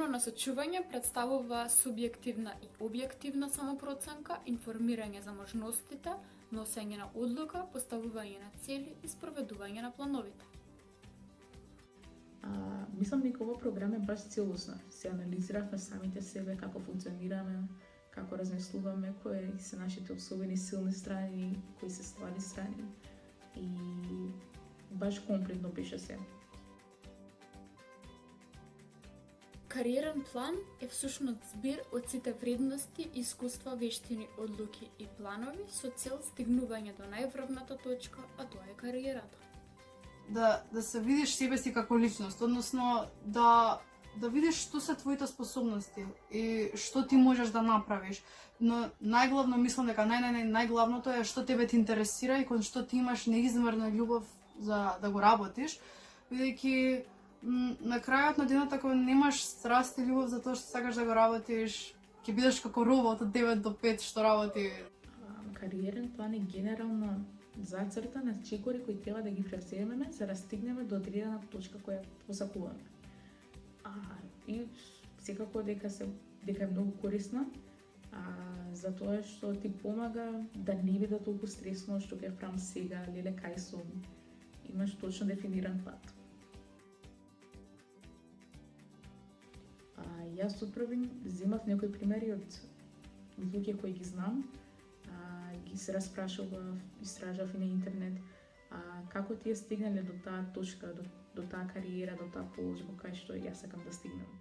Кариерно насочување представува субјективна и објективна самопроценка, информирање за можностите, носење на одлука, поставување на цели и спроведување на плановите. Мислам дека ова програма е баш целосна. Се анализиравме самите себе, како функционираме, како размислуваме, кои се нашите особени силни страни, кои се слаби страни. И баш комплетно беше се. Кариерен план е всушност збир од сите вредности, искуства, вештини, одлуки и планови со цел стигнување до најврвната точка, а тоа е кариерата. Да се видиш себе си како личност, односно да видиш што се твоите способности и што ти можеш да направиш. Но најглавно мислам дека најглавното е што тебе те интересира и кон што ти имаш неизмерна љубов за да го работиш, бидејќи на крајот на денот ако немаш страст и љубов за тоа што сакаш да го работиш, ќе бидеш како робот од 9 до 5 што работи. Кариерен план е генерална зацрта на чекори кои треба да ги пресемеме за да стигнеме до одредена точка која посакуваме. И секако дека е многу корисна, затоа што ти помага да не биде толку стресно што ќе правам сега, леле кај сум. Имаш точно дефиниран пат. Јас отпрвен земав некои примери од луѓе кои ги знам, ги се распрашував, истражав и на интернет, како тие стигнале до таа точка, до таа кариера, до таа положба кај што јас сакам да стигнам.